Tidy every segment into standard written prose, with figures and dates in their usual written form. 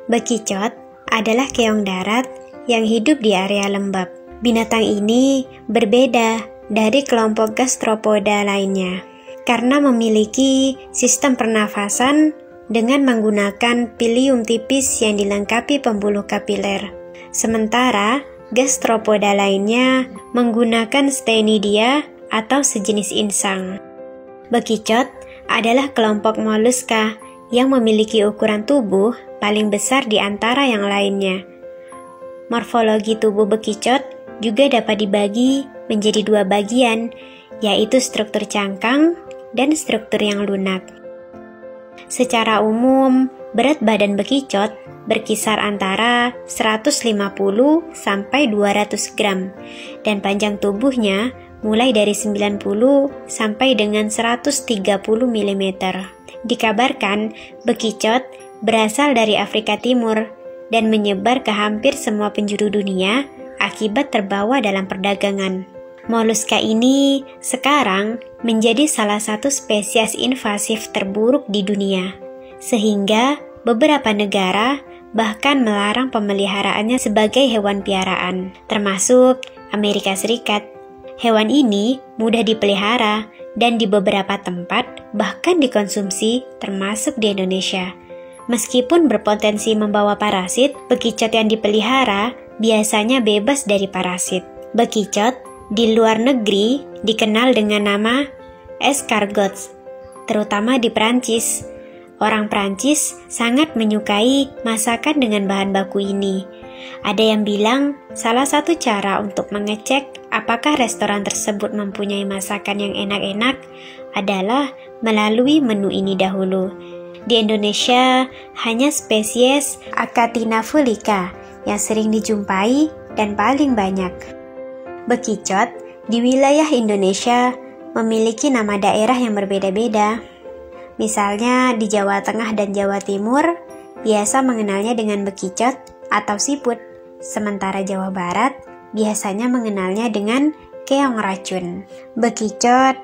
Bekicot adalah keong darat yang hidup di area lembab. Binatang ini berbeda dari kelompok gastropoda lainnya karena memiliki sistem pernafasan dengan menggunakan pilium tipis yang dilengkapi pembuluh kapiler. Sementara gastropoda lainnya menggunakan Stenidia atau sejenis insang. Bekicot adalah kelompok moluska yang memiliki ukuran tubuh paling besar di antara yang lainnya. Morfologi tubuh bekicot juga dapat dibagi menjadi dua bagian, yaitu struktur cangkang dan struktur yang lunak. Secara umum, berat badan bekicot berkisar antara 150 sampai 200 gram dan panjang tubuhnya mulai dari 90 sampai dengan 130 mm. Dikabarkan, bekicot berasal dari Afrika Timur dan menyebar ke hampir semua penjuru dunia akibat terbawa dalam perdagangan. Moluska ini sekarang menjadi salah satu spesies invasif terburuk di dunia, sehingga beberapa negara bahkan melarang pemeliharaannya sebagai hewan piaraan, termasuk Amerika Serikat. Hewan ini mudah dipelihara dan di beberapa tempat bahkan dikonsumsi, termasuk di Indonesia. Meskipun berpotensi membawa parasit, bekicot yang dipelihara biasanya bebas dari parasit. Bekicot di luar negeri dikenal dengan nama escargots, terutama di Prancis. Orang Prancis sangat menyukai masakan dengan bahan baku ini. Ada yang bilang salah satu cara untuk mengecek apakah restoran tersebut mempunyai masakan yang enak-enak adalah melalui menu ini dahulu. Di Indonesia, hanya spesies Achatina fulica yang sering dijumpai dan paling banyak. Bekicot di wilayah Indonesia memiliki nama daerah yang berbeda-beda. Misalnya di Jawa Tengah dan Jawa Timur biasa mengenalnya dengan bekicot atau siput, sementara Jawa Barat biasanya mengenalnya dengan keong racun. Bekicot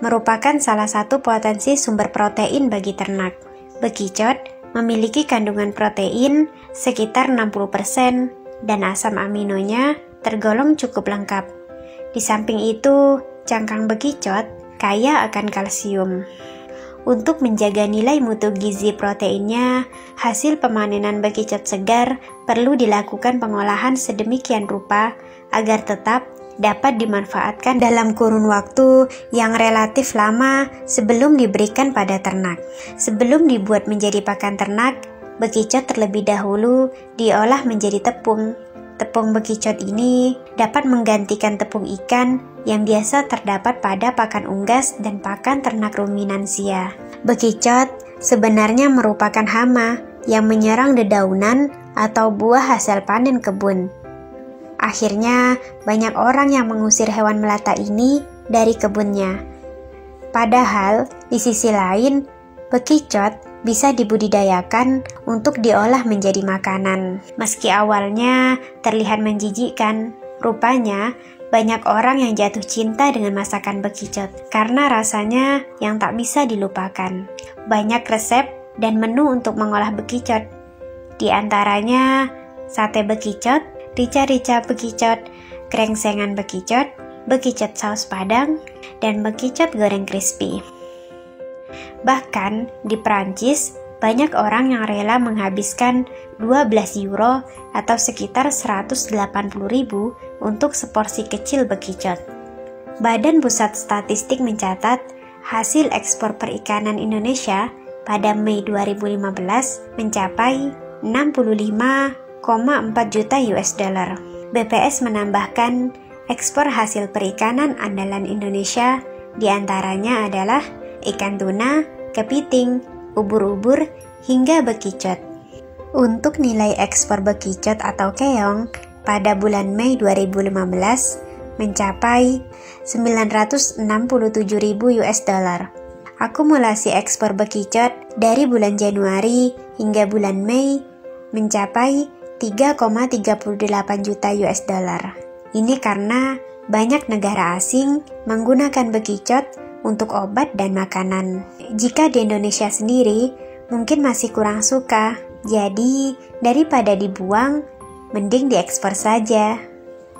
merupakan salah satu potensi sumber protein bagi ternak. Bekicot memiliki kandungan protein sekitar 60% dan asam aminonya tergolong cukup lengkap. Di samping itu, cangkang bekicot kaya akan kalsium. Untuk menjaga nilai mutu gizi proteinnya, hasil pemanenan bekicot segar perlu dilakukan pengolahan sedemikian rupa agar tetap dapat dimanfaatkan dalam kurun waktu yang relatif lama sebelum diberikan pada ternak. Sebelum dibuat menjadi pakan ternak, bekicot terlebih dahulu diolah menjadi tepung. Tepung bekicot ini dapat menggantikan tepung ikan yang biasa terdapat pada pakan unggas dan pakan ternak ruminansia. Bekicot sebenarnya merupakan hama yang menyerang dedaunan atau buah hasil panen kebun. Akhirnya, banyak orang yang mengusir hewan melata ini dari kebunnya. Padahal, di sisi lain, bekicot bisa dibudidayakan untuk diolah menjadi makanan. Meski awalnya terlihat menjijikkan, rupanya banyak orang yang jatuh cinta dengan masakan bekicot karena rasanya yang tak bisa dilupakan. Banyak resep dan menu untuk mengolah bekicot. Di antaranya sate bekicot, rica-rica bekicot, krengsengan bekicot, bekicot saus padang, dan bekicot goreng crispy. Bahkan di Prancis, banyak orang yang rela menghabiskan 12 euro atau sekitar 180.000 untuk seporsi kecil bekicot. Badan Pusat Statistik mencatat hasil ekspor perikanan Indonesia pada Mei 2015 mencapai 65,4 juta US dollar. BPS menambahkan ekspor hasil perikanan andalan Indonesia diantaranya adalah ikan tuna, kepiting, ubur-ubur, hingga bekicot. Untuk nilai ekspor bekicot atau keong pada bulan Mei 2015 mencapai 967.000 US dollar. Akumulasi ekspor bekicot dari bulan Januari hingga bulan Mei mencapai 3,38 juta US dollar. Ini karena banyak negara asing menggunakan bekicot untuk obat dan makanan. Jika di Indonesia sendiri, mungkin masih kurang suka Jadi, daripada dibuang, mending diekspor saja.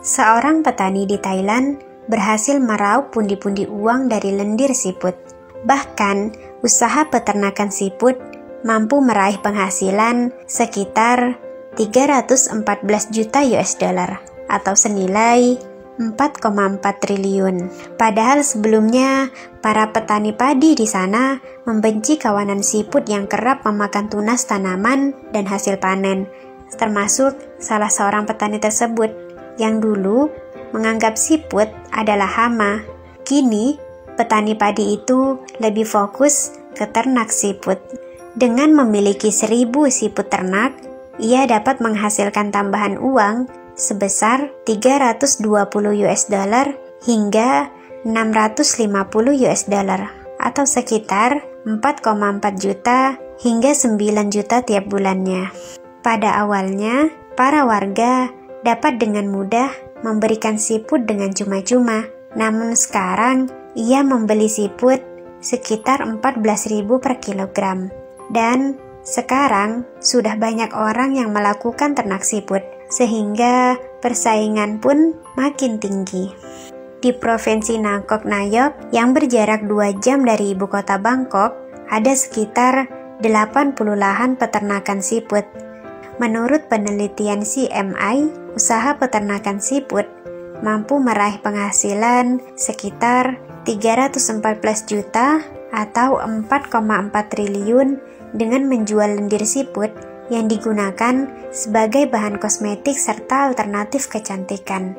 Seorang petani di Thailand berhasil meraup pundi-pundi uang dari lendir siput. Bahkan, usaha peternakan siput mampu meraih penghasilan sekitar 314 juta US dollar atau senilai 4,4 triliun. Padahal sebelumnya, para petani padi di sana membenci kawanan siput yang kerap memakan tunas tanaman dan hasil panen, termasuk salah seorang petani tersebut yang dulu menganggap siput adalah hama. Kini, petani padi itu lebih fokus ke ternak siput. Dengan memiliki 1.000 siput ternak, ia dapat menghasilkan tambahan uang sebesar 320 US dollar hingga 650 US dollar atau sekitar 4,4 juta hingga 9 juta tiap bulannya. Pada awalnya, para warga dapat dengan mudah memberikan siput dengan cuma-cuma. Namun sekarang, ia membeli siput sekitar 14.000 per kilogram. Dan sekarang sudah banyak orang yang melakukan ternak siput, sehingga persaingan pun makin tinggi. Di Provinsi Nangkok Nayok yang berjarak 2 jam dari ibu kota Bangkok, ada sekitar 80 lahan peternakan siput. Menurut penelitian CMI, usaha peternakan siput mampu meraih penghasilan sekitar 314 juta atau 4,4 triliun dengan menjual lendir siput yang digunakan sebagai bahan kosmetik serta alternatif kecantikan.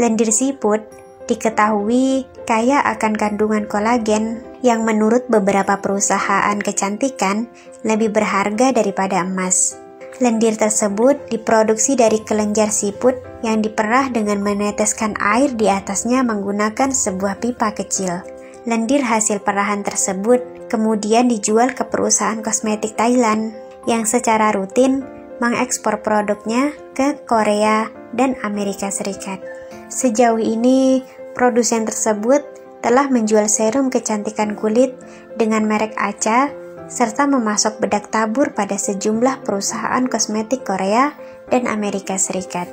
Lendir siput diketahui kaya akan kandungan kolagen yang menurut beberapa perusahaan kecantikan lebih berharga daripada emas. Lendir tersebut diproduksi dari kelenjar siput yang diperah dengan meneteskan air di atasnya menggunakan sebuah pipa kecil. Lendir hasil perahan tersebut kemudian dijual ke perusahaan kosmetik Thailand yang secara rutin mengekspor produknya ke Korea dan Amerika Serikat. Sejauh ini, produsen tersebut telah menjual serum kecantikan kulit dengan merek Acha serta memasok bedak tabur pada sejumlah perusahaan kosmetik Korea dan Amerika Serikat.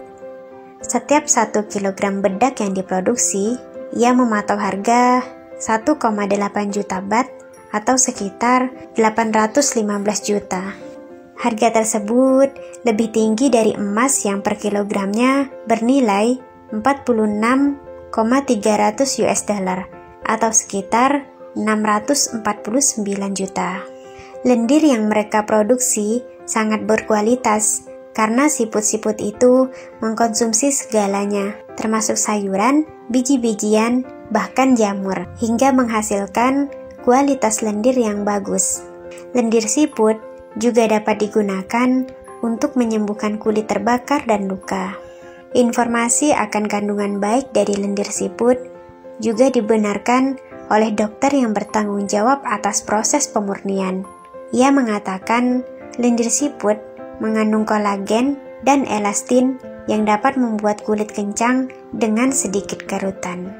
Setiap 1 kilogram bedak yang diproduksi, ia mematok harga 1,8 juta baht atau sekitar 815 juta. Harga tersebut lebih tinggi dari emas yang per kilogramnya bernilai 46,300 US dollar atau sekitar 649 juta. Lendir yang mereka produksi sangat berkualitas karena siput-siput itu mengkonsumsi segalanya, termasuk sayuran, biji-bijian, bahkan jamur, hingga menghasilkan kualitas lendir yang bagus. Lendir siput juga dapat digunakan untuk menyembuhkan kulit terbakar dan luka. Informasi akan kandungan baik dari lendir siput juga dibenarkan oleh dokter yang bertanggung jawab atas proses pemurnian. Ia mengatakan lendir siput mengandung kolagen dan elastin yang dapat membuat kulit kencang dengan sedikit kerutan.